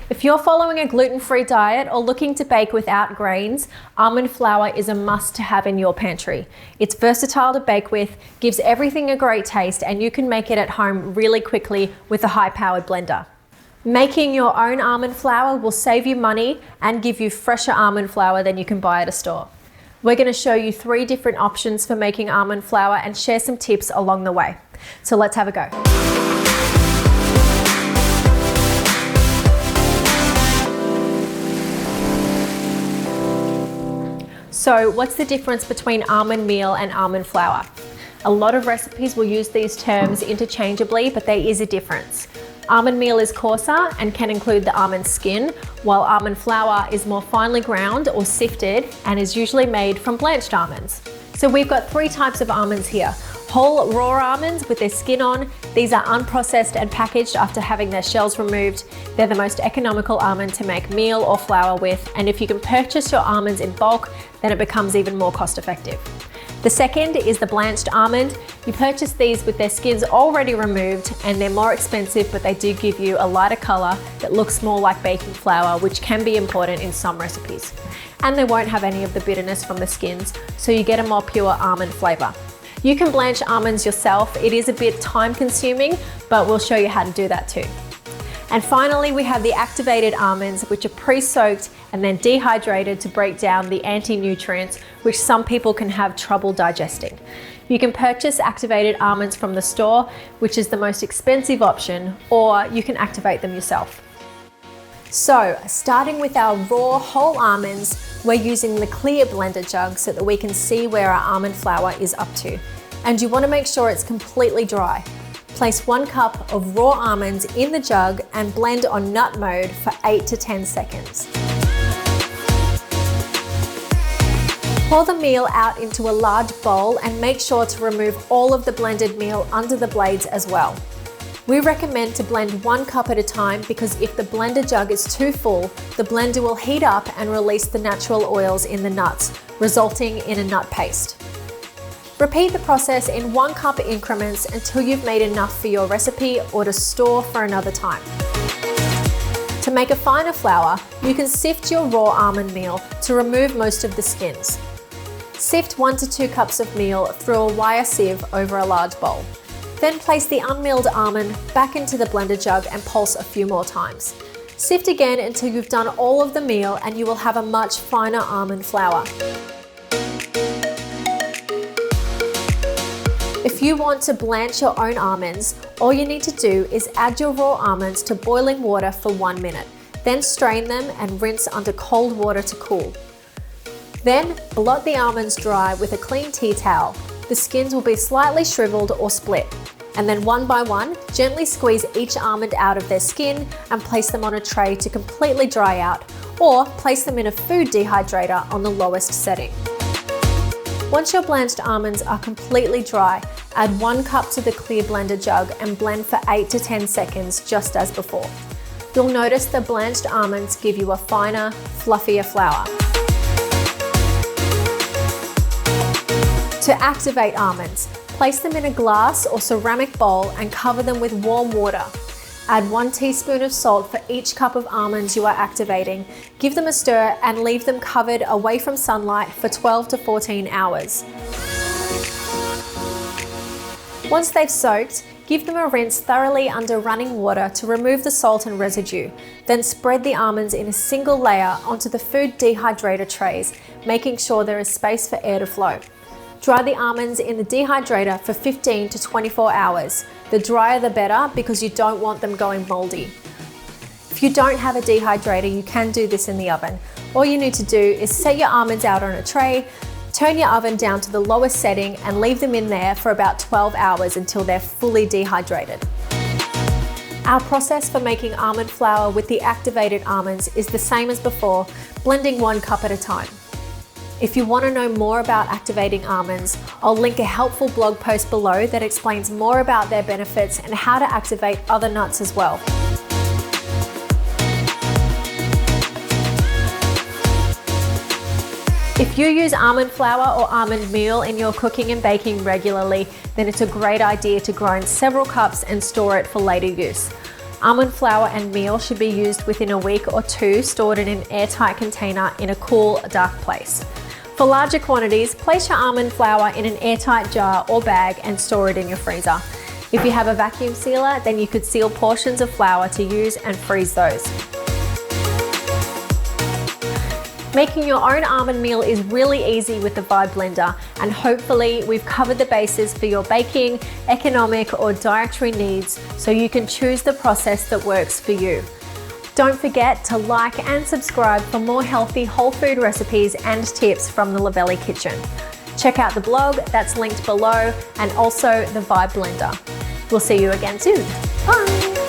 If you're following a gluten-free diet or looking to bake without grains, almond flour is a must to have in your pantry. It's versatile to bake with, gives everything a great taste, and you can make it at home really quickly with a high-powered blender. Making your own almond flour will save you money and give you fresher almond flour than you can buy at a store. We're going to show you 3 different options for making almond flour and share some tips along the way. So let's have a go. So what's the difference between almond meal and almond flour? A lot of recipes will use these terms interchangeably, but there is a difference. Almond meal is coarser and can include the almond skin, while almond flour is more finely ground or sifted and is usually made from blanched almonds. So we've got 3 types of almonds here. Whole raw almonds with their skin on. These are unprocessed and packaged after having their shells removed. They're the most economical almond to make meal or flour with, and if you can purchase your almonds in bulk, then it becomes even more cost effective. The second is the blanched almond. You purchase these with their skins already removed, and they're more expensive, but they do give you a lighter color that looks more like baking flour, which can be important in some recipes. And they won't have any of the bitterness from the skins, so you get a more pure almond flavor. You can blanch almonds yourself. It is a bit time consuming, but we'll show you how to do that too. And finally, we have the activated almonds, which are pre-soaked and then dehydrated to break down the anti-nutrients, which some people can have trouble digesting. You can purchase activated almonds from the store, which is the most expensive option, or you can activate them yourself. So, starting with our raw whole almonds, we're using the clear blender jug so that we can see where our almond flour is up to. And you want to make sure it's completely dry. Place 1 cup of raw almonds in the jug and blend on nut mode for 8 to 10 seconds. Pour the meal out into a large bowl and make sure to remove all of the blended meal under the blades as well. We recommend to blend 1 cup at a time because if the blender jug is too full, the blender will heat up and release the natural oils in the nuts, resulting in a nut paste. Repeat the process in 1 cup increments until you've made enough for your recipe or to store for another time. To make a finer flour, you can sift your raw almond meal to remove most of the skins. Sift 1 to 2 cups of meal through a wire sieve over a large bowl. Then place the unmilled almond back into the blender jug and pulse a few more times. Sift again until you've done all of the meal and you will have a much finer almond flour. If you want to blanch your own almonds, all you need to do is add your raw almonds to boiling water for 1 minute. Then strain them and rinse under cold water to cool. Then blot the almonds dry with a clean tea towel. The skins will be slightly shriveled or split. And then one by one, gently squeeze each almond out of their skin and place them on a tray to completely dry out, or place them in a food dehydrator on the lowest setting. Once your blanched almonds are completely dry, add 1 cup to the clear blender jug and blend for 8 to 10 seconds just as before. You'll notice the blanched almonds give you a finer, fluffier flour. To activate almonds, place them in a glass or ceramic bowl and cover them with warm water. Add 1 teaspoon of salt for each cup of almonds you are activating. Give them a stir and leave them covered away from sunlight for 12 to 14 hours. Once they've soaked, give them a rinse thoroughly under running water to remove the salt and residue. Then spread the almonds in a single layer onto the food dehydrator trays, making sure there is space for air to flow. Dry the almonds in the dehydrator for 15 to 24 hours. The drier the better because you don't want them going moldy. If you don't have a dehydrator, you can do this in the oven. All you need to do is set your almonds out on a tray, turn your oven down to the lowest setting and leave them in there for about 12 hours until they're fully dehydrated. Our process for making almond flour with the activated almonds is the same as before, blending 1 cup at a time. If you want to know more about activating almonds, I'll link a helpful blog post below that explains more about their benefits and how to activate other nuts as well. If you use almond flour or almond meal in your cooking and baking regularly, then it's a great idea to grind several cups and store it for later use. Almond flour and meal should be used within a week or two, stored in an airtight container in a cool, dark place. For larger quantities, place your almond flour in an airtight jar or bag and store it in your freezer. If you have a vacuum sealer, then you could seal portions of flour to use and freeze those. Making your own almond meal is really easy with the Vibe Blender, and hopefully we've covered the bases for your baking, economic or dietary needs, so you can choose the process that works for you. Don't forget to like and subscribe for more healthy whole food recipes and tips from the Luvele kitchen. Check out the blog that's linked below, and also the Vibe Blender. We'll see you again soon. Bye!